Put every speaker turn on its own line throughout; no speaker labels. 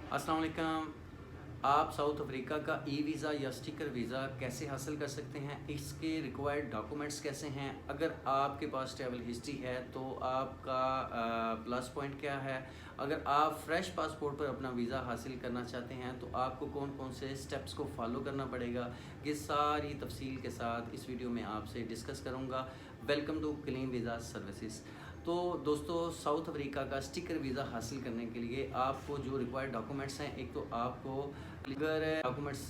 अस्सलाम वालेकुम। आप साउथ अफ्रीका का ई वीज़ा या स्टिकर वीज़ा कैसे हासिल कर सकते हैं, इसके रिक्वायर्ड डॉक्यूमेंट्स कैसे हैं, अगर आपके पास ट्रैवल हिस्ट्री है तो आपका प्लस पॉइंट क्या है, अगर आप फ्रेश पासपोर्ट पर अपना वीज़ा हासिल करना चाहते हैं तो आपको कौन कौन से स्टेप्स को फॉलो करना पड़ेगा, ये सारी तफसील के साथ इस वीडियो में आपसे डिस्कस करूँगा। Welcome to clean visa services. तो दोस्तों, साउथ अफ्रीका का स्टिकर वीज़ा हासिल करने के लिए आपको जो रिक्वायर्ड डॉक्यूमेंट्स हैं, एक तो आपको अगर डॉक्यूमेंट्स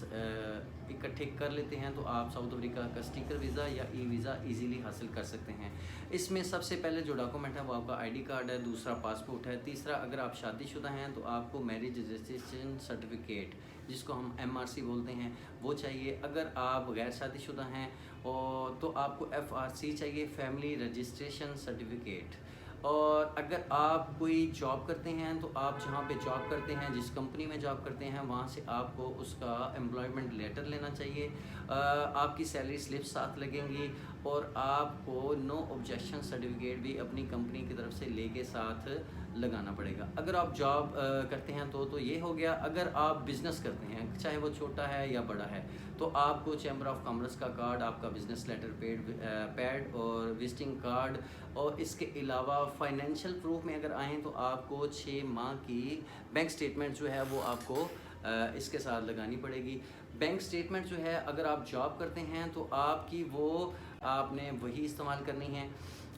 इकट्ठे कर लेते हैं तो आप साउथ अफ्रीका का स्टिकर वीज़ा या ई वीज़ा इजीली हासिल कर सकते हैं। इसमें सबसे पहले जो डॉक्यूमेंट है वो आपका आईडी कार्ड है, दूसरा पासपोर्ट है, तीसरा अगर आप शादीशुदा हैं तो आपको मैरिज रजिस्ट्रेशन सर्टिफिकेट जिसको हम एमआरसी बोलते हैं वो चाहिए। अगर आप गैर शादीशुदा हैं और तो आपको एफआरसी चाहिए, फैमिली रजिस्ट्रेशन सर्टिफिकेट। और अगर आप कोई जॉब करते हैं तो आप जहाँ पे जॉब करते हैं, जिस कंपनी में जॉब करते हैं, वहाँ से आपको उसका एम्प्लॉयमेंट लेटर लेना चाहिए। आपकी सैलरी स्लिप साथ लगेंगी और आपको नो ऑब्जेक्शन सर्टिफिकेट भी अपनी कंपनी की तरफ से लेके साथ लगाना पड़ेगा। अगर आप जॉब करते हैं तो ये हो गया। अगर आप बिज़नेस करते हैं, चाहे वो छोटा है या बड़ा है, तो आपको चैम्बर ऑफ कॉमर्स का कार्ड, आपका बिज़नेस लेटर पैड और विजिटिंग कार्ड, और इसके अलावा फाइनेंशियल प्रूफ में अगर आएँ तो आपको 6 माह की बैंक स्टेटमेंट जो है वो आपको इसके साथ लगानी पड़ेगी। बैंक स्टेटमेंट जो है, अगर आप जॉब करते हैं तो आपकी वो आपने वही इस्तेमाल करनी है।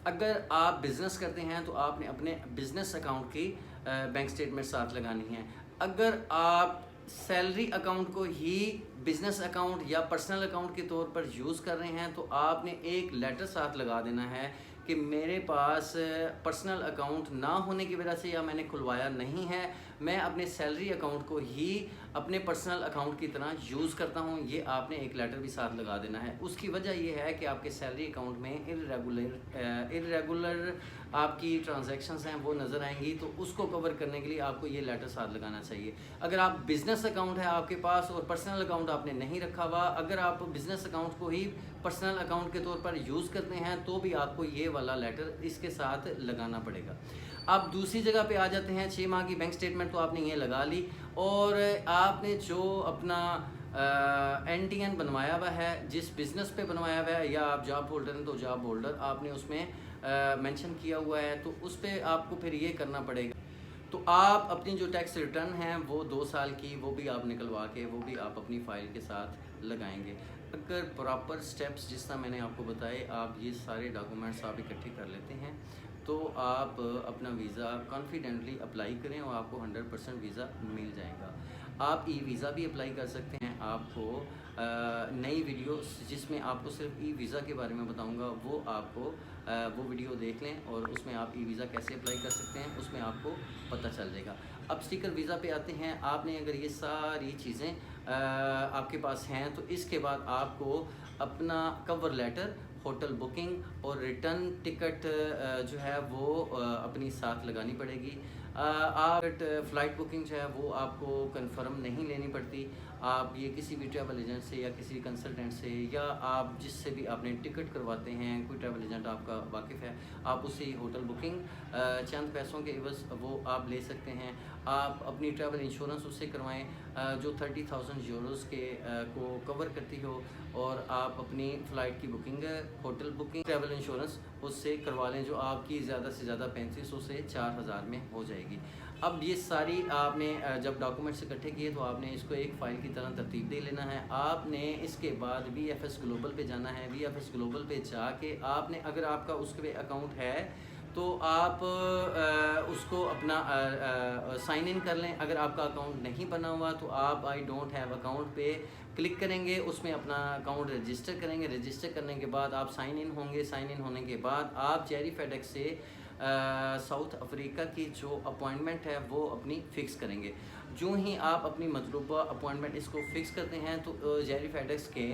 अगर आप बिज़नेस करते हैं तो आपने अपने बिज़नेस अकाउंट की बैंक स्टेटमेंट साथ लगानी है। अगर आप सैलरी अकाउंट को ही बिज़नेस अकाउंट या पर्सनल अकाउंट के तौर पर यूज़ कर रहे हैं तो आपने एक लेटर साथ लगा देना है कि मेरे पास पर्सनल अकाउंट ना होने की वजह से या मैंने खुलवाया नहीं है, मैं अपने सैलरी अकाउंट को ही अपने पर्सनल अकाउंट की तरह यूज़ करता हूं। ये आपने एक लेटर भी साथ लगा देना है। उसकी वजह यह है कि आपके सैलरी अकाउंट में इरेगुलर आपकी ट्रांजैक्शंस हैं वो नज़र आएंगी, तो उसको कवर करने के लिए आपको ये लेटर साथ लगाना चाहिए। अगर आप बिज़नेस अकाउंट है आपके पास और पर्सनल अकाउंट आपने नहीं रखा हुआ, अगर आप बिज़नेस अकाउंट को ही पर्सनल अकाउंट के तौर पर यूज़ करते हैं तो भी आपको ये वाला लेटर इसके साथ लगाना पड़ेगा। आप दूसरी जगह पे आ जाते हैं। 6 माह की बैंक स्टेटमेंट तो आपने ये लगा ली, और आपने जो अपना एनटीएन बनवाया हुआ है, जिस बिज़नेस पे बनवाया हुआ है, या आप जॉब होल्डर हैं तो जॉब होल्डर आपने उसमें मेंशन किया हुआ है, तो उस पर आपको फिर ये करना पड़ेगा। तो आप अपनी जो टैक्स रिटर्न है वो 2 साल की, वो भी आप निकलवा के वो भी आप अपनी फ़ाइल के साथ लगाएंगे। अगर प्रॉपर स्टेप्स जिस तरह मैंने आपको बताए, आप ये सारे डॉक्यूमेंट्स आप इकट्ठे कर लेते हैं तो आप अपना वीज़ा कॉन्फिडेंटली अप्लाई करें और आपको 100% वीज़ा मिल जाएगा। आप ई वीज़ा भी अप्लाई कर सकते हैं। आपको नई वीडियो जिसमें आपको सिर्फ ई वीज़ा के बारे में बताऊंगा, वो आपको वो वीडियो देख लें और उसमें आप ई वीज़ा कैसे अप्लाई कर सकते हैं उसमें आपको पता चल जाएगा। अब स्टिकर वीज़ा पे आते हैं। आपने अगर ये सारी चीज़ें आपके पास हैं तो इसके बाद आपको अपना कवर लेटर, होटल बुकिंग और रिटर्न टिकट जो है वो अपनी साथ लगानी पड़ेगी। आप फ़्लाइट बुकिंग जो है वो आपको कंफर्म नहीं लेनी पड़ती। आप ये किसी भी ट्रैवल एजेंट से या किसी कंसल्टेंट से, या आप जिससे भी आपने टिकट करवाते हैं, कोई ट्रैवल एजेंट आपका वाकिफ़ है, आप उससे होटल बुकिंग चंद पैसों के एवज़ वो आप ले सकते हैं। आप अपनी ट्रैवल इंश्योरेंस उससे करवाएं जो 30,000 यूरोज़ के को कवर करती हो, और आप अपनी फ़्लाइट की booking, hotel booking, travel insurance उससे करवा लें जो आपकी ज़्यादा से ज़्यादा 3500 से 4000 में हो जाएगी। अब ये सारी आपने जब डॉक्यूमेंट्स इकट्ठे किए तो आपने इसको एक फ़ाइल की तरह तरतीब दे लेना है। आपने इसके बाद VFS ग्लोबल पे जाना है। VFS ग्लोबल पे जाके आपने, अगर आपका उसके पे अकाउंट है तो आप उसको अपना साइन इन कर लें। अगर आपका अकाउंट नहीं बना हुआ तो आप आई डोंट हैव अकाउंट पे क्लिक करेंगे, उसमें अपना अकाउंट रजिस्टर करेंगे। रजिस्टर करने के बाद आप साइन इन होंगे। साइन इन होने के बाद आप जेरी फेडेक्स से साउथ अफ्रीका की जो अपॉइंटमेंट है वो अपनी फ़िक्स करेंगे। जो ही आप अपनी मतलूबा अपॉइंटमेंट इसको फ़िक्स करते हैं तो जेरी फेडेक्स के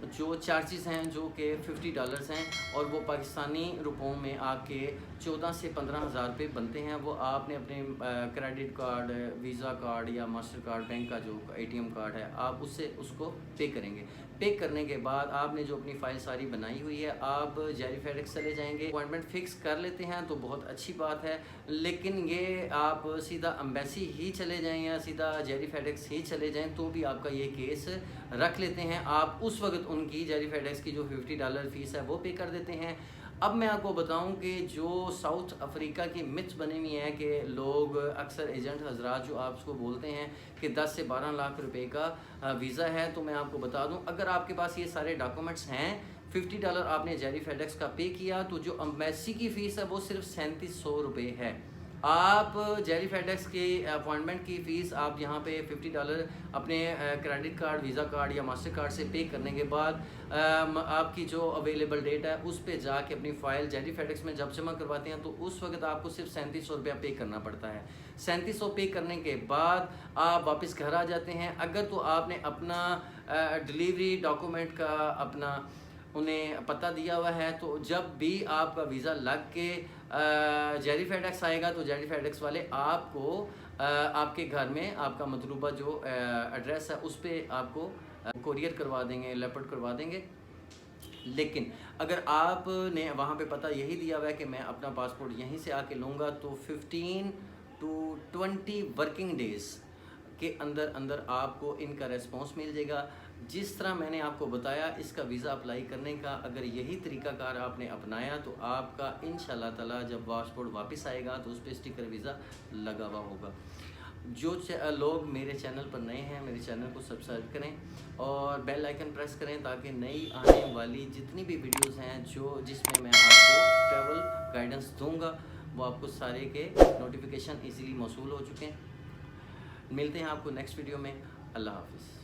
जो चार्जेस हैं जो कि $50 हैं, और वो पाकिस्तानी रुपयों में आपके 14 से 15,000 रुपये बनते हैं। वो आपने अपने क्रेडिट कार्ड, वीज़ा कार्ड या मास्टर कार्ड, बैंक का जो ATM कार्ड है, आप उससे उसको पे करेंगे। पे करने के बाद आपने जो अपनी फ़ाइल सारी बनाई हुई है, आप जेरी फेडेक्स चले जाएंगे। अपॉइंटमेंट फ़िक्स कर लेते हैं तो बहुत अच्छी बात है, लेकिन ये आप सीधा एम्बेसी ही चले जाएँ या सीधा जेरी फेडेक्स ही चले जाएं तो भी आपका ये केस रख लेते हैं। आप उस वक्त उनकी जेरी फेडेक्स की जो $50 फ़ीस है वो पे कर देते हैं। अब मैं आपको बताऊं कि जो साउथ अफ्रीका की मिथ बनी हुई है कि लोग अक्सर एजेंट हजरात जो आपको बोलते हैं कि 10 से 12 लाख रुपए का वीज़ा है, तो मैं आपको बता दूं अगर आपके पास ये सारे डॉक्यूमेंट्स हैं, $50 आपने जेरी फेडेक्स का पे किया, तो जो एम्बेसी की फ़ीस है वो सिर्फ 3700 रुपये है। आप जेरी फेडेक्स की अपॉइंटमेंट की फ़ीस आप यहाँ पे $50 अपने क्रेडिट कार्ड, वीज़ा कार्ड या मास्टर कार्ड से पे करने के बाद आपकी जो अवेलेबल डेट है उस पे जाके अपनी फ़ाइल जेरी फेडेक्स में जब जमा करवाते हैं तो उस वक्त आपको सिर्फ 3700 रुपया पे करना पड़ता है। 3700 पे करने के बाद आप वापस घर आ जाते हैं। अगर तो आपने अपना डिलीवरी डॉक्यूमेंट का अपना उन्हें पता दिया हुआ है, तो जब भी आपका वीज़ा लग के जेरी फेडेक्स आएगा तो जेरी फेडेक्स वाले आपको आपके घर में आपका मतलूबा जो एड्रेस है उस पर आपको कोरियर करवा देंगे, लेपर्ड करवा देंगे। लेकिन अगर आपने वहाँ पे पता यही दिया हुआ है कि मैं अपना पासपोर्ट यहीं से आके लूँगा, तो 15 to 20 वर्किंग डेज़ के अंदर अंदर आपको इनका रेस्पॉन्स मिल जाएगा। जिस तरह मैंने आपको बताया इसका वीज़ा अप्लाई करने का, अगर यही तरीक़ाकार आपने अपनाया तो आपका इंशाल्लाह ताला जब पासपोर्ट वापस आएगा तो उस पर स्टिकर वीज़ा लगा हुआ होगा। जो लोग मेरे चैनल पर नए हैं, मेरे चैनल को सब्सक्राइब करें और बेल आइकन प्रेस करें ताकि नई आने वाली जितनी भी वीडियोस हैं जिसमें मैं आपको ट्रैवल गाइडेंस दूंगा वो आपको सारे के नोटिफिकेशन इजीली मौसूल हो चुके हैं। मिलते हैं आपको नेक्स्ट वीडियो में। अल्लाह हाफिज़।